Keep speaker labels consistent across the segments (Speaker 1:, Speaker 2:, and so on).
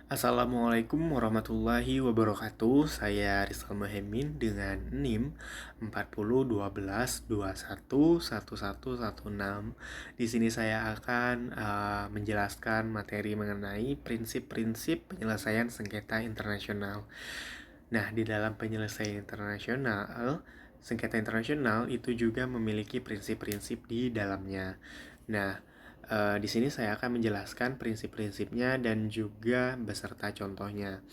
Speaker 1: Assalamualaikum warahmatullahi wabarakatuh. Saya Rizal Muhammad dengan NIM 4012211116. Di sini saya akan menjelaskan materi mengenai prinsip-prinsip penyelesaian sengketa internasional. Nah, di dalam penyelesaian internasional, sengketa internasional itu juga memiliki prinsip-prinsip di dalamnya. Nah, di sini saya akan menjelaskan prinsip-prinsipnya dan juga beserta contohnya.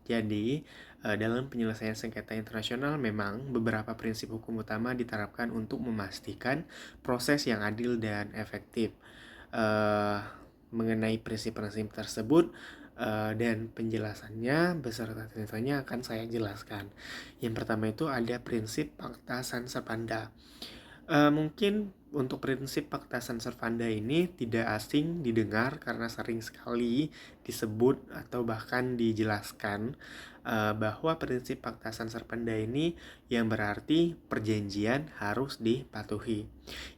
Speaker 1: Jadi, dalam penyelesaian sengketa internasional memang beberapa prinsip hukum utama diterapkan untuk memastikan proses yang adil dan efektif. Eh, Mengenai prinsip-prinsip tersebut dan penjelasannya beserta contohnya akan saya jelaskan. Yang pertama itu ada prinsip Pacta San Servanda. Mungkin untuk prinsip Pacta San Servanda ini tidak asing didengar karena sering sekali disebut atau bahkan dijelaskan bahwa prinsip Pacta San Servanda ini yang berarti perjanjian harus dipatuhi,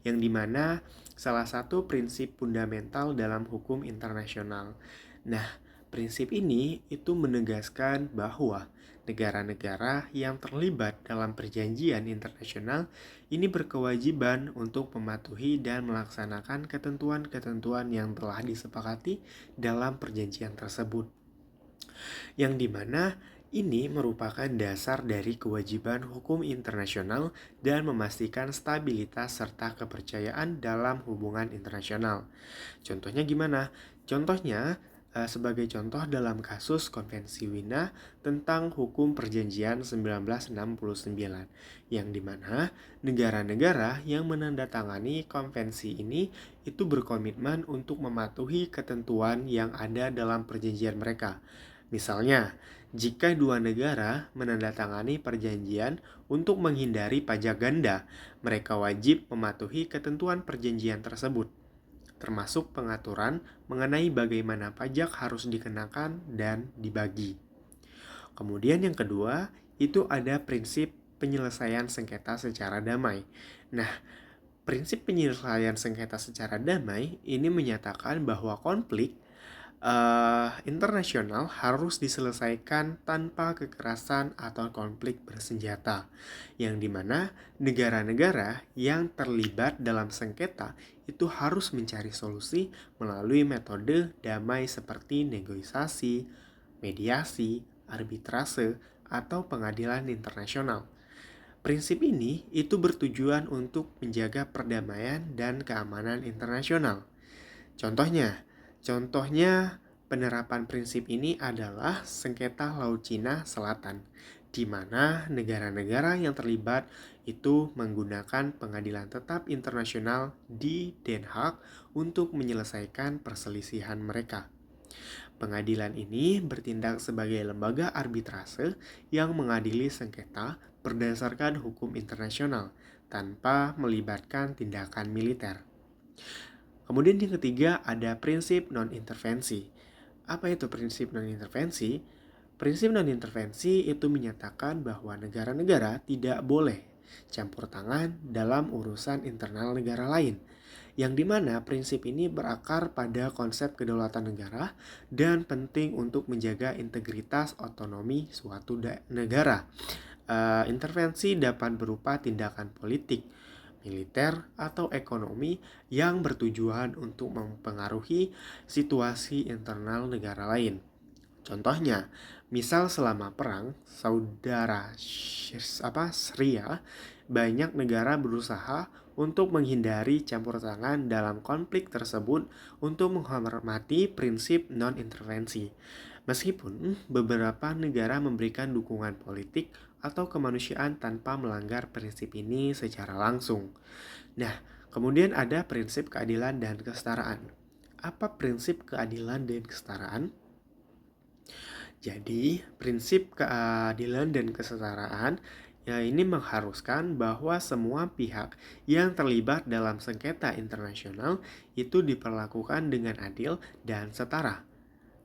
Speaker 1: yang dimana salah satu prinsip fundamental dalam hukum internasional. Nah, prinsip ini itu menegaskan bahwa negara-negara yang terlibat dalam perjanjian internasional ini berkewajiban untuk mematuhi dan melaksanakan ketentuan-ketentuan yang telah disepakati dalam perjanjian tersebut. Yang dimana ini merupakan dasar dari kewajiban hukum internasional dan memastikan stabilitas serta kepercayaan dalam hubungan internasional. Contohnya gimana? Contohnya, sebagai contoh dalam kasus Konvensi Wina tentang Hukum Perjanjian 1969, yang dimana negara-negara yang menandatangani konvensi ini itu berkomitmen untuk mematuhi ketentuan yang ada dalam perjanjian mereka. Misalnya, jika dua negara menandatangani perjanjian untuk menghindari pajak ganda, mereka wajib mematuhi ketentuan perjanjian tersebut, termasuk pengaturan mengenai bagaimana pajak harus dikenakan dan dibagi. Kemudian yang kedua, itu ada prinsip penyelesaian sengketa secara damai. Nah, prinsip penyelesaian sengketa secara damai ini menyatakan bahwa konflik internasional harus diselesaikan tanpa kekerasan atau konflik bersenjata, yang dimana negara-negara yang terlibat dalam sengketa itu harus mencari solusi melalui metode damai seperti negosiasi, mediasi, arbitrase, atau pengadilan internasional. Prinsip ini itu bertujuan untuk menjaga perdamaian dan keamanan internasional. Contohnya penerapan prinsip ini adalah sengketa Laut Cina Selatan, di mana negara-negara yang terlibat itu menggunakan pengadilan tetap internasional di Den Haag untuk menyelesaikan perselisihan mereka. Pengadilan ini bertindak sebagai lembaga arbitrase yang mengadili sengketa berdasarkan hukum internasional tanpa melibatkan tindakan militer. Kemudian yang ketiga ada prinsip non-intervensi. Apa itu prinsip non-intervensi? Prinsip non-intervensi itu menyatakan bahwa negara-negara tidak boleh campur tangan dalam urusan internal negara lain, yang dimana prinsip ini berakar pada konsep kedaulatan negara dan penting untuk menjaga integritas otonomi suatu negara. Intervensi dapat berupa tindakan politik, militer, atau ekonomi yang bertujuan untuk mempengaruhi situasi internal negara lain. Contohnya, misal selama perang saudara Syria, banyak negara berusaha untuk menghindari campur tangan dalam konflik tersebut untuk menghormati prinsip non-intervensi. Meskipun beberapa negara memberikan dukungan politik atau kemanusiaan tanpa melanggar prinsip ini secara langsung. Nah, kemudian ada prinsip keadilan dan kesetaraan. Apa prinsip keadilan dan kesetaraan? Jadi, prinsip keadilan dan kesetaraan ya ini mengharuskan bahwa semua pihak yang terlibat dalam sengketa internasional itu diperlakukan dengan adil dan setara.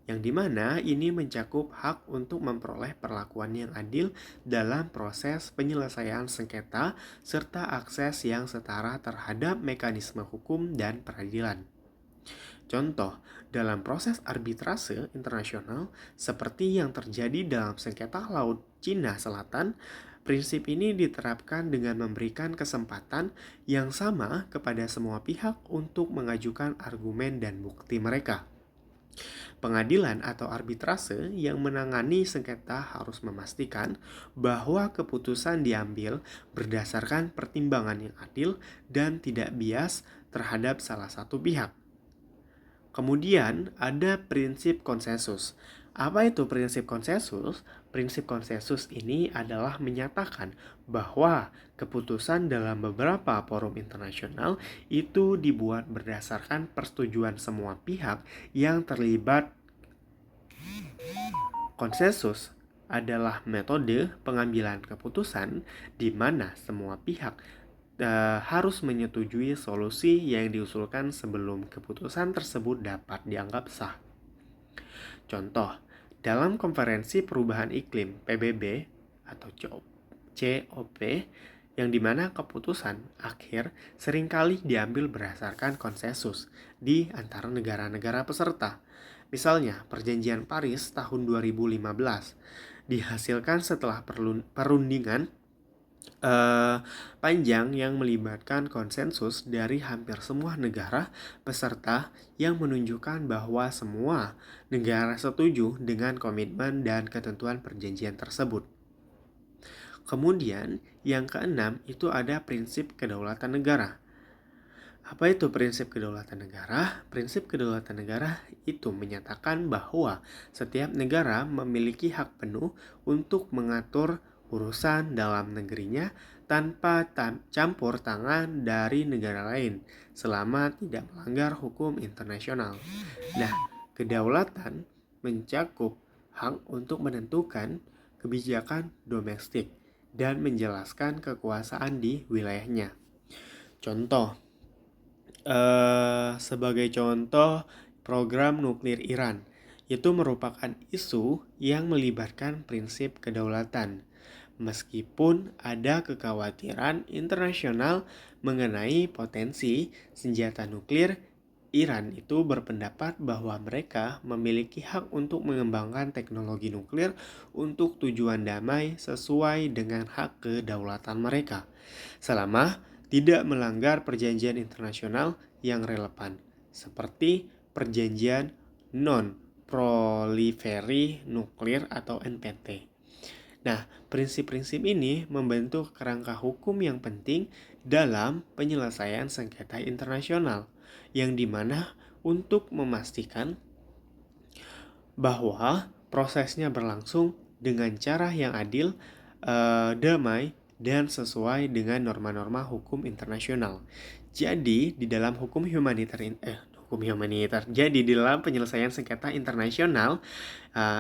Speaker 1: Yang dimana ini mencakup hak untuk memperoleh perlakuan yang adil dalam proses penyelesaian sengketa serta akses yang setara terhadap mekanisme hukum dan peradilan. Contoh, dalam proses arbitrase internasional seperti yang terjadi dalam sengketa Laut Cina Selatan, prinsip ini diterapkan dengan memberikan kesempatan yang sama kepada semua pihak untuk mengajukan argumen dan bukti mereka. Pengadilan atau arbitrase yang menangani sengketa harus memastikan bahwa keputusan diambil berdasarkan pertimbangan yang adil dan tidak bias terhadap salah satu pihak. Kemudian ada prinsip konsensus. Apa itu prinsip konsensus? Prinsip konsensus ini adalah menyatakan bahwa keputusan dalam beberapa forum internasional itu dibuat berdasarkan persetujuan semua pihak yang terlibat. Konsensus adalah metode pengambilan keputusan di mana semua pihak harus menyetujui solusi yang diusulkan sebelum keputusan tersebut dapat dianggap sah. Contoh, dalam konferensi perubahan iklim PBB atau COP yang dimana keputusan akhir seringkali diambil berdasarkan konsensus di antara negara-negara peserta. Misalnya, Perjanjian Paris tahun 2015 dihasilkan setelah perundingan panjang yang melibatkan konsensus dari hampir semua negara peserta yang menunjukkan bahwa semua negara setuju dengan komitmen dan ketentuan perjanjian tersebut. Kemudian, yang keenam itu ada prinsip kedaulatan negara. Apa itu prinsip kedaulatan negara? Prinsip kedaulatan negara itu menyatakan bahwa setiap negara memiliki hak penuh untuk mengatur urusan dalam negerinya tanpa campur tangan dari negara lain selama tidak melanggar hukum internasional. Nah, kedaulatan mencakup hak untuk menentukan kebijakan domestik dan menjelaskan kekuasaan di wilayahnya. Sebagai contoh, program nuklir Iran itu merupakan isu yang melibatkan prinsip kedaulatan. Meskipun ada kekhawatiran internasional mengenai potensi senjata nuklir, Iran itu berpendapat bahwa mereka memiliki hak untuk mengembangkan teknologi nuklir untuk tujuan damai sesuai dengan hak kedaulatan mereka, selama tidak melanggar perjanjian internasional yang relevan, seperti perjanjian non-proliferasi nuklir atau NPT. Nah, prinsip-prinsip ini membentuk kerangka hukum yang penting dalam penyelesaian sengketa internasional, yang dimana untuk memastikan bahwa prosesnya berlangsung dengan cara yang adil, damai, dan sesuai dengan norma-norma hukum internasional. Jadi, di dalam hukum humaniter, jadi di dalam penyelesaian sengketa internasional,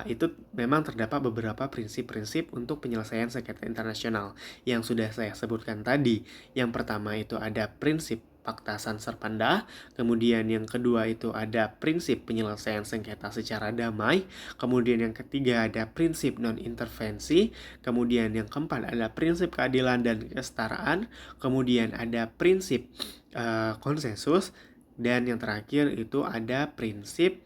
Speaker 1: itu memang terdapat beberapa prinsip-prinsip untuk penyelesaian sengketa internasional yang sudah saya sebutkan tadi. Yang pertama itu ada prinsip Pakta Sanserpanda, kemudian yang kedua itu ada prinsip penyelesaian sengketa secara damai, kemudian yang ketiga ada prinsip non-intervensi, kemudian yang keempat ada prinsip keadilan dan kesetaraan, kemudian ada prinsip konsensus, dan yang terakhir itu ada prinsip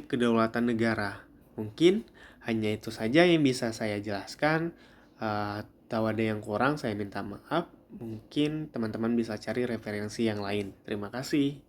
Speaker 1: kedaulatan negara. Mungkin hanya itu saja yang bisa saya jelaskan. Tahu ada yang kurang, saya minta maaf. Mungkin teman-teman bisa cari referensi yang lain. Terima kasih.